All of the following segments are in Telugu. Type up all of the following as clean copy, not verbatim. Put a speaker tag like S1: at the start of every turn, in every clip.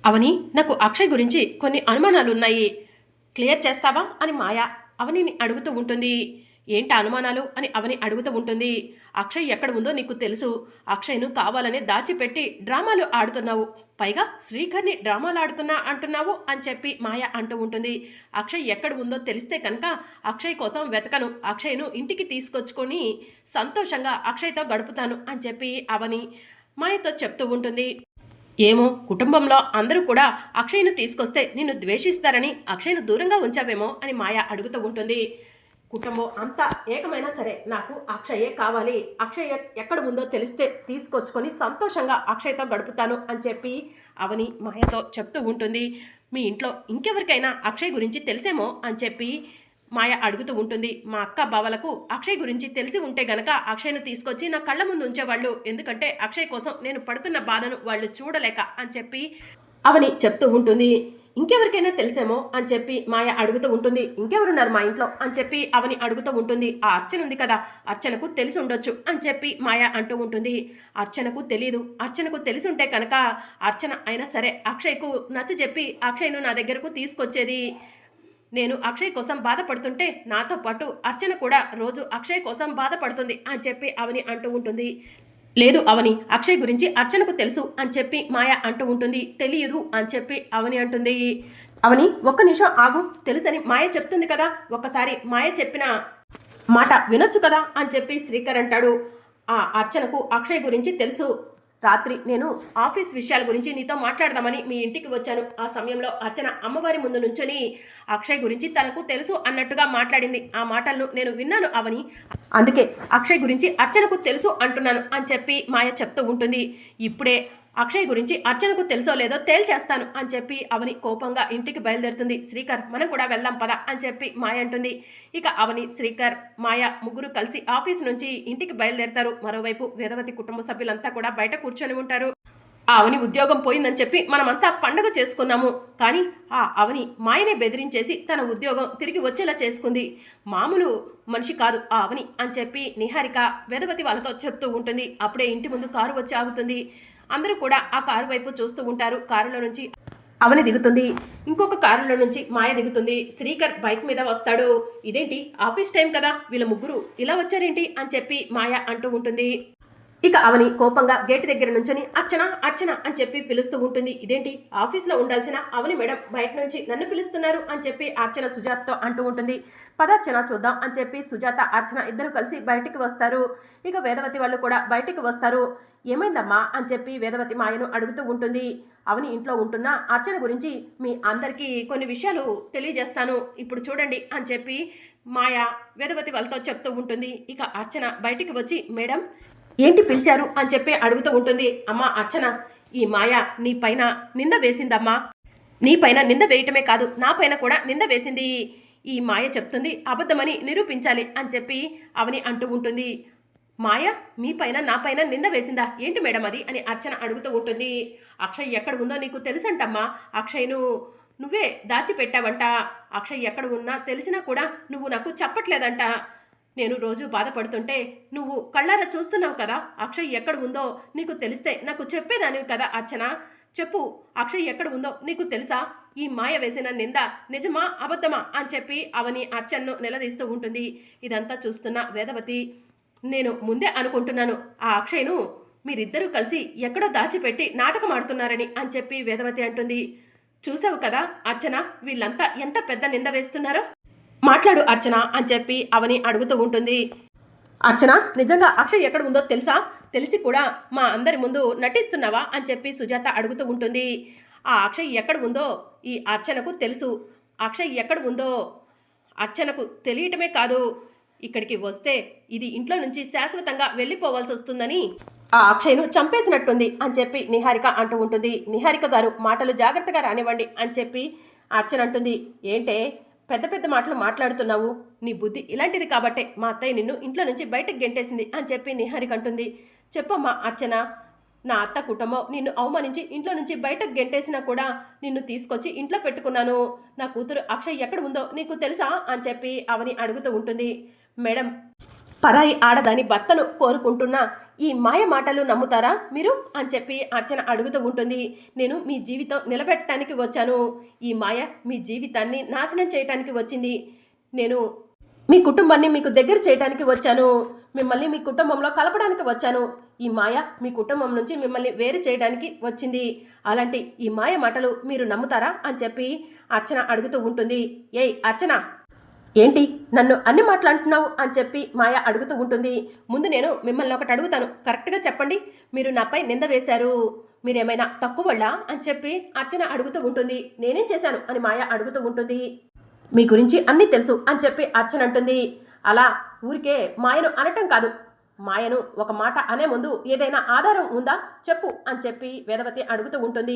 S1: అవని, నాకు అక్షయ్ గురించి కొన్ని అనుమానాలున్నాయి. క్లియర్ చేస్తావా అని మాయ అవనిని అడుగుతూ ఉంటుంది. ఏంటి అనుమానాలు అని అవని అడుగుతూ ఉంటుంది. అక్షయ్ ఎక్కడ ఉందో నీకు తెలుసు. అక్షయ్ను కావాలని దాచిపెట్టి డ్రామాలు ఆడుతున్నావు. పైగా శ్రీకర్ని డ్రామాలు ఆడుతున్నా అంటున్నావు అని చెప్పి మాయ అంటూ ఉంటుంది. అక్షయ్ ఎక్కడ ఉందో తెలిస్తే కనుక అక్షయ్ కోసం వెతకను. అక్షయ్ను ఇంటికి తీసుకొచ్చుకొని సంతోషంగా అక్షయ్తో గడుపుతాను అని చెప్పి అవని మాయతో చెప్తూ ఉంటుంది. ఏమో, కుటుంబంలో అందరూ కూడా అక్షయ్ను తీసుకొస్తే నిన్ను ద్వేషిస్తారని అక్షయ్ను దూరంగా ఉంచావేమో అని మాయ అడుగుతూ ఉంటుంది. కుటుంబం అంతా ఏకమైనా సరే నాకు అక్షయ్యే కావాలి. అక్షయ్ ఎక్కడ ఉందో తెలిస్తే తీసుకొచ్చుకొని సంతోషంగా అక్షయ్తో గడుపుతాను అని చెప్పి అవని మాయతో చెప్తూ ఉంటుంది. మీ ఇంట్లో ఇంకెవరికైనా అక్షయ్ గురించి తెలిసేమో అని చెప్పి మాయ అడుగుతూ ఉంటుంది. మా అక్క బావలకు అక్షయ్ గురించి తెలిసి ఉంటే గనక అక్షయ్ను తీసుకొచ్చి నా కళ్ళ ముందు ఉంచేవాళ్ళు. ఎందుకంటే అక్షయ్ కోసం నేను పడుతున్న బాధను వాళ్ళు చూడలేక అని చెప్పి అవని చెప్తూ ఉంటుంది. ఇంకెవరికైనా తెలిసేమో అని చెప్పి మాయ అడుగుతూ ఉంటుంది. ఇంకెవరున్నారు మా ఇంట్లో అని చెప్పి అవని అడుగుతూ ఉంటుంది. ఆ అర్చన ఉంది కదా, అర్చనకు తెలిసి ఉండొచ్చు అని చెప్పి మాయ అంటూ ఉంటుంది. అర్చనకు తెలీదు. అర్చనకు తెలిసి ఉంటే కనుక అర్చన అయినా సరే అక్షయ్కు నచ్చజెప్పి అక్షయ్ను నా దగ్గరకు తీసుకొచ్చేది. నేను అక్షయ్ కోసం బాధపడుతుంటే నాతో పాటు అర్చన కూడా రోజు అక్షయ్ కోసం బాధపడుతుంది అని చెప్పి అవని అంటూ ఉంటుంది. లేదు అవని, అక్షయ్ గురించి అర్చనకు తెలుసు అని చెప్పి మాయ అంటూ ఉంటుంది. తెలియదు అని చెప్పి అవని అంటుంది. అవని, ఒక్క నిమిషం ఆగు, తెలుసని మాయ చెప్తుంది కదా, ఒక్కసారి మాయ చెప్పిన మాట వినొచ్చు కదా అని చెప్పి శ్రీకర్ అంటాడు. ఆ అర్చనకు అక్షయ్ గురించి తెలుసు. రాత్రి నేను ఆఫీస్ విషయాల గురించి నీతో మాట్లాడదామని మీ ఇంటికి వచ్చాను. ఆ సమయంలో అర్చన అమ్మవారి ముందు నుంచొని అక్షయ్ గురించి తనకు తెలుసు అన్నట్టుగా మాట్లాడింది. ఆ మాటలను నేను విన్నాను అవని, అందుకే అక్షయ్ గురించి అర్చనకు తెలుసు అంటున్నాను అని చెప్పి మాయ చెప్తూ ఉంటుంది. ఇప్పుడే అక్షయ్ గురించి అర్చనకు తెలుసో లేదో తేల్చేస్తాను అని చెప్పి అవని కోపంగా ఇంటికి బయలుదేరుతుంది. శ్రీకర్, మనం కూడా వెళ్దాం పద అని చెప్పి మాయ అంటుంది. ఇక అవని, శ్రీకర్, మాయ ముగ్గురు కలిసి ఆఫీస్ నుంచి ఇంటికి బయలుదేరుతారు. మరోవైపు వేదవతి కుటుంబ సభ్యులంతా కూడా బయట కూర్చొని ఉంటారు. ఆ అవని ఉద్యోగం పోయిందని చెప్పి మనమంతా పండగ చేసుకున్నాము. కానీ ఆ అవని మాయనే బెదిరించేసి తన ఉద్యోగం తిరిగి వచ్చేలా చేసుకుంది. మామూలు మనిషి కాదు ఆ అవని అని చెప్పి నిహారిక వేదవతి వాళ్ళతో చెప్తూ ఉంటుంది. అప్పుడే ఇంటి ముందు కారు వచ్చి ఆగుతుంది. అందరూ కూడా ఆ కారు వైపు చూస్తూ ఉంటారు. కారులో నుంచి అవని దిగుతుంది. ఇంకొక కారులో నుంచి మాయ దిగుతుంది. శ్రీకర్ బైక్ మీద వస్తాడు. ఇదేంటి, ఆఫీస్ టైం కదా, వీళ్ళ ముగ్గురు ఇలా వచ్చారేంటి అని చెప్పి మాయ అంటూ ఉంటుంది. ఇక అవని కోపంగా గేటు దగ్గర నుంచొని అర్చన అర్చన అని చెప్పి పిలుస్తూ ఉంటుంది. ఇదేంటి, ఆఫీస్లో ఉండాల్సిన అవని మేడం బయట నుంచి నన్ను పిలుస్తున్నారు అని చెప్పి అర్చన సుజాతతో అంటూ ఉంటుంది. పదార్చన చూద్దాం అని చెప్పి సుజాత అర్చన ఇద్దరు కలిసి బయటికి వస్తారు. ఇక వేదవతి వాళ్ళు కూడా బయటికి వస్తారు. ఏమైందమ్మా అని చెప్పి వేదవతి మాయను అడుగుతూ ఉంటుంది. అవని ఇంట్లో ఉంటున్న అర్చన గురించి మీ అందరికీ కొన్ని విషయాలు తెలియజేస్తాను, ఇప్పుడు చూడండి అని చెప్పి మాయ వేదవతి వాళ్ళతో చెప్తూ ఉంటుంది. ఇక అర్చన బయటికి వచ్చి మేడం ఏంటి పిలిచారు అని చెప్పి అడుగుతూ ఉంటుంది. అమ్మా అర్చన, ఈ మాయ నీ పైన నింద వేసిందమ్మా. నీ పైన నింద వేయటమే కాదు, నా పైన కూడా నింద వేసింది. ఈ మాయ చెప్తుంది అబద్ధమని నిరూపించాలి అని చెప్పి అవని అంటూ ఉంటుంది. మాయ మీ పైన నా పైన నింద వేసిందా ఏంటి మేడం అది అని అర్చన అడుగుతూ ఉంటుంది. అక్షయ్ ఎక్కడ ఉందో నీకు తెలుసంటమ్మా. అక్షయ్ను నువ్వే దాచిపెట్టావంట. అక్షయ్ ఎక్కడ ఉన్నా తెలిసినా కూడా నువ్వు నాకు చెప్పట్లేదంట. నేను రోజు బాధపడుతుంటే నువ్వు కళ్ళారా చూస్తున్నావు కదా. అక్షయ్ ఎక్కడ ఉందో నీకు తెలిస్తే నాకు చెప్పేదానివి కదా అర్చన. చెప్పు, అక్షయ్ ఎక్కడ ఉందో నీకు తెలుసా? ఈ మాయ వేసిన నింద నిజమా అబద్ధమా అని చెప్పి అవని అర్చనను నిలదీస్తూ ఉంటుంది. ఇదంతా చూస్తున్న వేదవతి, నేను ముందే అనుకుంటున్నాను ఆ అక్షయ్ను మీరిద్దరూ కలిసి ఎక్కడో దాచిపెట్టి నాటకం ఆడుతున్నారని అని చెప్పి వేదవతి అంటుంది. చూసావు కదా అర్చన, వీళ్ళంతా ఎంత పెద్ద నింద వేస్తున్నారో. మాట్లాడు అర్చన అని చెప్పి అవని అడుగుతూ ఉంటుంది. అర్చన, నిజంగా అక్షయ్ ఎక్కడ ఉందో తెలుసా? తెలిసి కూడా మా అందరి ముందు నటిస్తున్నావా అని చెప్పి సుజాత అడుగుతూ ఉంటుంది. ఆ అక్షయ్ ఎక్కడ ఉందో ఈ అర్చనకు తెలుసు. అక్షయ్ ఎక్కడ ఉందో అర్చనకు తెలియటమే కాదు, ఇక్కడికి వస్తే ఇది ఇంట్లో నుంచి శాశ్వతంగా వెళ్ళిపోవాల్సి వస్తుందని ఆ అక్షయ్ను చంపేసినట్టుంది అని చెప్పి నిహారిక అంటూ ఉంటుంది. నిహారిక గారు, మాటలు జాగ్రత్తగా రానివ్వండి అని చెప్పి అర్చన అంటుంది. ఏంటే పెద్ద పెద్ద మాటలు మాట్లాడుతున్నావు, నీ బుద్ధి ఇలాంటిది కాబట్టే మా అత్తయ్య నిన్ను ఇంట్లో నుంచి బయటకు గెంటేసింది అని చెప్పి నిహారిక అంటుంది. చెప్పమ్మా అర్చన, నా అత్త కుటుంబం నిన్ను అవమానించి ఇంట్లో నుంచి బయటకు గెంటేసినా కూడా నిన్ను తీసుకొచ్చి ఇంట్లో పెట్టుకున్నాను. నా కూతురు అక్షయ్ ఎక్కడ ఉందో నీకు తెలుసా అని చెప్పి అవని అడుగుతూ ఉంటుంది. మేడం, పరాయి ఆడదాని భర్తను కోరుకుంటున్న ఈ మాయ మాటలు నమ్ముతారా మీరు అని చెప్పి అర్చన అడుగుతూ ఉంటుంది. నేను మీ జీవితం నిలబెట్టడానికి వచ్చాను. ఈ మాయ మీ జీవితాన్ని నాశనం చేయడానికి వచ్చింది. నేను మీ కుటుంబాన్ని మీకు దగ్గర చేయడానికి వచ్చాను. మిమ్మల్ని మీ కుటుంబంలో కలపడానికి వచ్చాను. ఈ మాయ మీ కుటుంబం నుంచి మిమ్మల్ని వేరు చేయడానికి వచ్చింది. అలాంటి ఈ మాయ మాటలు మీరు నమ్ముతారా అని చెప్పి అర్చన అడుగుతూ ఉంటుంది. ఏయ్ అర్చన, ఏంటి నన్ను అన్ని మాట్లాడుతున్నావు అని చెప్పి మాయ అడుగుతూ ఉంటుంది. ముందు నేను మిమ్మల్ని ఒకటి అడుగుతాను, కరెక్ట్గా చెప్పండి. మీరు నాపై నింద వేశారు, మీరేమైనా తక్కువళ్ళా అని చెప్పి అర్చన అడుగుతూ ఉంటుంది. నేనేం చేశాను అని మాయ అడుగుతూ ఉంటుంది. మీ గురించి అన్నీ తెలుసు అని చెప్పి అర్చన అంటుంది. అలా ఊరికే మాయను అనటం కాదు, మాయను ఒక మాట అనే ముందు ఏదైనా ఆధారం ఉందా చెప్పు అని చెప్పి వేదవతి అడుగుతూ ఉంటుంది.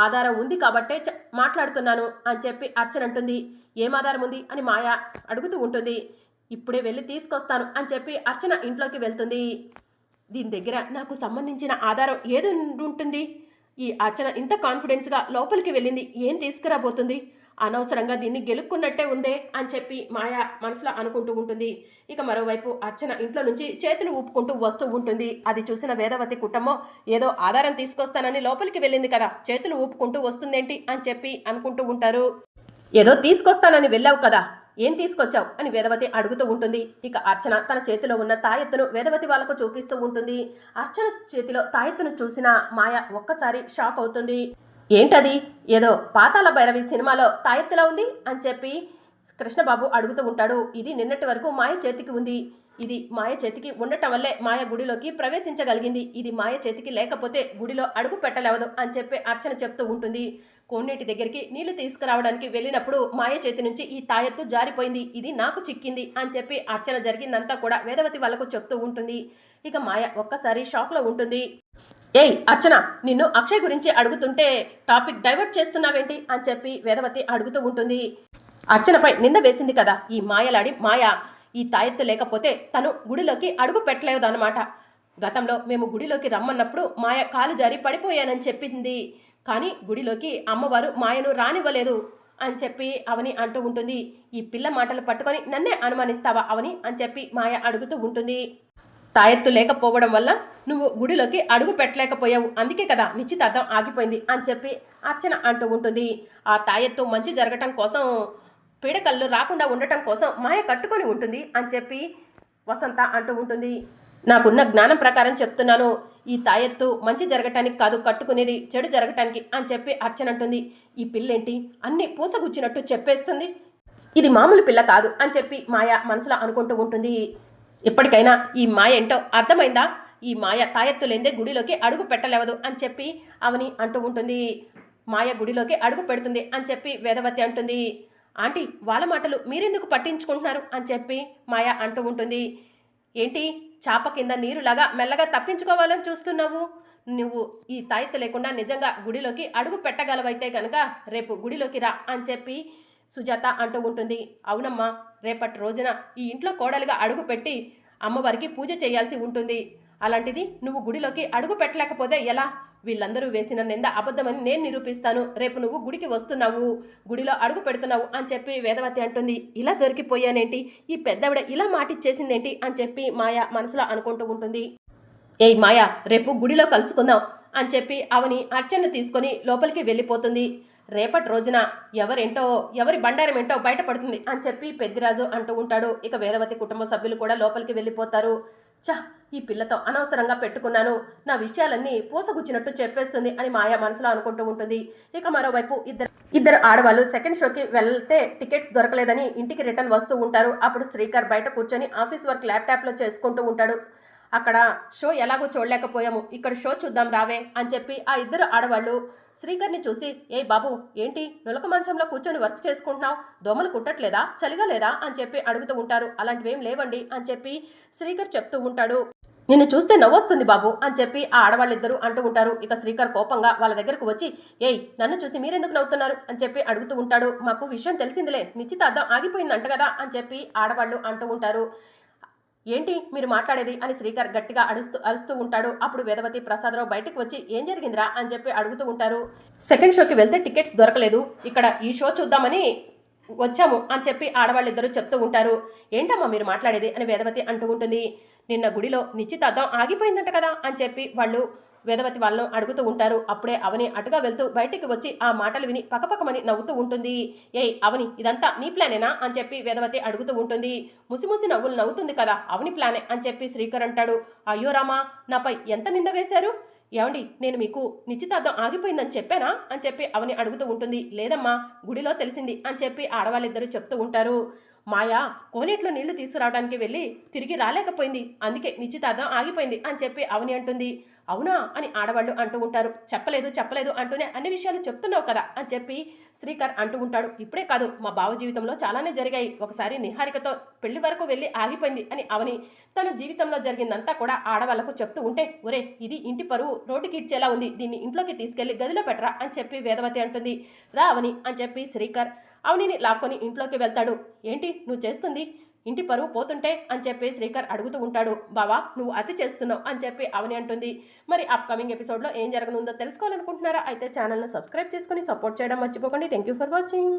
S1: ఆధారం ఉంది కాబట్టే మాట్లాడుతున్నాను అని చెప్పి అర్చన అంటుంది. ఏం ఆధారం ఉంది అని మాయ అడుగుతూ ఉంటుంది. ఇప్పుడే వెళ్ళి తీసుకొస్తాను అని చెప్పి అర్చన ఇంట్లోకి వెళ్తుంది. దీని దగ్గర నాకు సంబంధించిన ఆధారం ఏది ఉంటుంది? ఈ అర్చన ఇంత కాన్ఫిడెన్స్గా లోపలికి వెళ్ళింది, ఏం తీసుకురాబోతుంది? అనవసరంగా దీన్ని గెలుక్కున్నట్టే ఉందే అని చెప్పి మాయ మనసులో అనుకుంటూ ఉంటుంది. ఇక మరోవైపు అర్చన ఇంట్లో నుంచి చేతులు ఊపుకుంటూ వస్తూ ఉంటుంది. అది చూసిన వేదవతి కుటుంబం ఏదో ఆధారం తీసుకొస్తానని లోపలికి వెళ్ళింది కదా, చేతులు ఊపుకుంటూ వస్తుందేంటి అని చెప్పి అనుకుంటూ ఉంటారు. ఏదో తీసుకొస్తానని వెళ్ళావు కదా, ఏం తీసుకొచ్చావు అని వేదవతి అడుగుతూ ఉంటుంది. ఇక అర్చన తన చేతిలో ఉన్న తాయెత్తును వేదవతి వాళ్ళకు చూపిస్తూ ఉంటుంది. అర్చన చేతిలో తాయెత్తును చూసిన మాయ ఒక్కసారి షాక్ అవుతుంది. ఏంటది? ఏదో పాతాళ భైరవి సినిమాలో తాయెత్తులా ఉంది అని చెప్పి కృష్ణబాబు అడుగుతూ ఉంటాడు. ఇది నిన్నటి వరకు మాయ చేతికి ఉంది. ఇది మాయ చేతికి ఉండటం వల్లే మాయ గుడిలోకి ప్రవేశించగలిగింది. ఇది మాయ చేతికి లేకపోతే గుడిలో అడుగు పెట్టలేవదు అని చెప్పి అర్చన చెప్తూ ఉంటుంది. కోనేటి దగ్గరికి నీళ్లు తీసుకురావడానికి వెళ్ళినప్పుడు మాయ చేతి నుంచి ఈ తాయెత్తు జారిపోయింది, ఇది నాకు చిక్కింది అని చెప్పి అర్చన జరిగిందంతా కూడా వేదవతి వాళ్ళకు చెప్తూ ఉంటుంది. ఇక మాయ ఒక్కసారి షాక్లో ఉంటుంది. ఏయ్ అర్చన, నిన్ను అక్షయ్ గురించి అడుగుతుంటే టాపిక్ డైవర్ట్ చేస్తున్నావేంటి అని చెప్పి వేదవతి అడుగుతూ ఉంటుంది. అర్చనపై నింద వేసింది కదా ఈ మాయలాడి మాయ, ఈ తాయెత్తు లేకపోతే తను గుడిలోకి అడుగు పెట్టలేదన్నమాట. గతంలో మేము గుడిలోకి రమ్మన్నప్పుడు మాయ కాలు జారి పడిపోయానని చెప్పింది, కానీ గుడిలోకి అమ్మవారు మాయను రానివ్వలేదు అని చెప్పి అవని అంటూ ఉంటుంది. ఈ పిల్ల మాటలు పట్టుకొని నన్నే అనుమానిస్తావా అవని అని చెప్పి మాయ అడుగుతూ ఉంటుంది. తాయెత్తు లేకపోవడం వల్ల నువ్వు గుడిలోకి అడుగు పెట్టలేకపోయావు, అందుకే కదా నిశ్చితార్థం ఆగిపోయింది అని చెప్పి అర్చన అంటూ ఉంటుంది. ఆ తాయెత్తు మంచి జరగటం కోసం, పీడకల్లు రాకుండా ఉండటం కోసం మాయ కట్టుకొని ఉంటుంది అని చెప్పి వసంత అంటూ ఉంటుంది. నాకున్న జ్ఞానం ప్రకారం చెప్తున్నాను, ఈ తాయెత్తు మంచి జరగటానికి కాదు కట్టుకునేది, చెడు జరగటానికి అని చెప్పి అర్చన అంటుంది. ఈ పిల్లేంటి అన్ని పూసగుచ్చినట్టు చెప్పేస్తుంది, ఇది మామూలు పిల్ల కాదు అని చెప్పి మాయ మనసులో అనుకుంటూ ఉంటుంది. ఇప్పటికైనా ఈ మాయ ఏంటో అర్థమైందా? ఈ మాయ తాయెత్తు లేదే గుడిలోకి అడుగు పెట్టలేవదు అని చెప్పి అవని అంటూ ఉంటుంది. మాయ గుడిలోకి అడుగు పెడుతుంది అని చెప్పి వేదవతి అంటుంది. ఆంటీ, వాళ్ళ మాటలు మీరెందుకు పట్టించుకుంటున్నారు అని చెప్పి మాయ అంటూ ఉంటుంది. ఏంటి చాప కింద నీరులాగా మెల్లగా తప్పించుకోవాలని చూస్తున్నావు? నువ్వు ఈ తాయెత్తు లేకుండా నిజంగా గుడిలోకి అడుగు పెట్టగలవైతే కనుక రేపు గుడిలోకి రా అని చెప్పి సుజాత అంటూ ఉంటుంది. అవునమ్మా, రేపటి రోజున ఈ ఇంట్లో కోడలిగా అడుగు పెట్టి అమ్మవారికి పూజ చేయాల్సి ఉంటుంది. అలాంటిది నువ్వు గుడిలోకి అడుగు పెట్టలేకపోతే ఎలా? వీళ్ళందరూ వేసిన నింద అబద్ధమని నేను నిరూపిస్తాను. రేపు నువ్వు గుడికి వస్తున్నావు, గుడిలో అడుగు పెడుతున్నావు అని చెప్పి వేదవతి అంటుంది. ఇలా దొరికిపోయానేంటి, ఈ పెద్దవిడ ఇలా మాటిచ్చేసిందేంటి అని చెప్పి మాయ మనసులో అనుకుంటూ ఉంటుంది. ఏయ్ మాయ, రేపు గుడిలో కలుసుకుందాం అని చెప్పి అవని అర్చనను తీసుకొని లోపలికి వెళ్ళిపోతుంది. రేపటి రోజున ఎవరేంటో, ఎవరి బండారం ఏంటో బయటపడుతుంది అని చెప్పి పెద్దిరాజు అంటూ ఉంటాడు. ఇక వేదవతి కుటుంబ సభ్యులు కూడా లోపలికి వెళ్ళిపోతారు. ఈ పిల్లతో అనవసరంగా పెట్టుకున్నాను, నా విషయాలన్నీ పూసగుచ్చినట్టు చెప్పేస్తుంది అని మాయ మనసులో అనుకుంటూ ఉంటుంది. ఇక మరోవైపు ఇద్దరు ఆడవాళ్ళు సెకండ్ షోకి వెళ్తే టికెట్స్ దొరకలేదని ఇంటికి రిటర్న్ వస్తూ ఉంటారు. అప్పుడు శ్రీకర్ బయట కూర్చొని ఆఫీస్ వర్క్ ల్యాప్టాప్లో చేసుకుంటూ ఉంటాడు. అక్కడ షో ఎలాగో చూడలేకపోయాము, ఇక్కడ షో చూద్దాం రావే అని చెప్పి ఆ ఇద్దరు ఆడవాళ్ళు శ్రీకర్ని చూసి, ఏ బాబు ఏంటి నులక మంచంలో కూర్చొని వర్క్ చేసుకుంటున్నావు, దోమలు కుట్టట్లేదా, చలిగా లేదా అని చెప్పి అడుగుతూ ఉంటారు. అలాంటివేం లేవండి అని చెప్పి శ్రీకర్ చెప్తూ ఉంటాడు. నిన్ను చూస్తే నవ్వొస్తుంది బాబు అని చెప్పి ఆ ఆడవాళ్ళిద్దరూ అంటూ ఉంటారు. ఇక శ్రీకర్ కోపంగా వాళ్ళ దగ్గరకు వచ్చి, ఏయ్ నన్ను చూసి మీరెందుకు నవ్వుతున్నారు అని చెప్పి అడుగుతూ ఉంటాడు. మాకు విషయం తెలిసిందిలే, నిశ్చితార్థం ఆగిపోయిందంట కదా అని చెప్పి ఆడవాళ్ళు అంటూ ఉంటారు. ఏంటి మీరు మాట్లాడేది అని శ్రీకర్ గట్టిగా అరుస్తూ ఉంటాడు. అప్పుడు వేదవతి ప్రసాదరావు బయటకు వచ్చి ఏం జరిగిందిరా అని చెప్పి అడుగుతూ ఉంటారు. సెకండ్ షోకి వెళ్తే టికెట్స్ దొరకలేదు, ఇక్కడ ఈ షో చూద్దామని వచ్చాము అని చెప్పి ఆడవాళ్ళిద్దరూ చెప్తూ ఉంటారు. ఏంటమ్మా మీరు మాట్లాడేది అని వేదవతి అంటూ ఉంటుంది. నిన్న గుడిలో నిశ్చితార్థం ఆగిపోయిందంట కదా అని చెప్పి వాళ్ళు వేదవతి వాళ్ళను అడుగుతూ ఉంటారు. అప్పుడే అవని అటుగా వెళ్తూ బయటికి వచ్చి ఆ మాటలు విని పకపకమని నవ్వుతూ ఉంటుంది. ఏయ్ అవని, ఇదంతా నీ ప్లానేనా అని చెప్పి వేదవతి అడుగుతూ ఉంటుంది. ముసిముసి నవ్వులు నవ్వుతుంది కదా, అవని ప్లానే అని చెప్పి శ్రీకర్ అంటాడు. అయ్యో రామా, నాపై ఎంత నింద వేశారు. ఏమండి, నేను మీకు నిశ్చితార్థం ఆగిపోయిందని చెప్పానా అని చెప్పి అవని అడుగుతూ ఉంటుంది. లేదమ్మా, గుడిలో తెలిసింది అని చెప్పి ఆడవాళ్ళిద్దరూ చెప్తూ ఉంటారు. మాయా కోనేట్లో నీళ్లు తీసుకురావడానికి వెళ్ళి తిరిగి రాలేకపోయింది, అందుకే నిశ్చితార్థం ఆగిపోయింది అని చెప్పి అవని అంటుంది. అవునా అని ఆడవాళ్ళు అంటూ ఉంటారు. చెప్పలేదు చెప్పలేదు అంటూనే అన్ని విషయాలు చెప్తున్నావు కదా అని చెప్పి శ్రీకర్ అంటూ ఉంటాడు. ఇప్పుడే కాదు, మా బావ జీవితంలో చాలానే జరిగాయి. ఒకసారి నిహారికతో పెళ్లి వరకు వెళ్ళి ఆగిపోయింది అని అవని తన జీవితంలో జరిగిందంతా కూడా ఆడవాళ్లకు చెప్తూ ఉంటే, ఒరే ఇది ఇంటి పరువు రోడ్డుకి ఇడ్చేలా ఉంది, దీన్ని ఇంట్లోకి తీసుకెళ్లి గదిలో పెట్టరా అని చెప్పి వేదవతి అంటుంది. రా అవని అని చెప్పి శ్రీకర్ అవనిని లాక్కొని ఇంట్లోకి వెళ్తాడు. ఏంటి నువ్వు చేస్తుంది, ఇంటి పరువు పోతుంటే అని చెప్పి శ్రీకర్ అడుగుతూ ఉంటాడు. బావా నువ్వు అతి చేస్తున్నావు అని చెప్పి అవని అంటుంది. మరి అప్కమింగ్ ఎపిసోడ్లో ఏం జరగనుందో తెలుసుకోవాలనుకుంటున్నారా? అయితే ఛానల్ను సబ్స్క్రైబ్ చేసుకుని సపోర్ట్ చేయడం మర్చిపోకండి. Thank you for watching.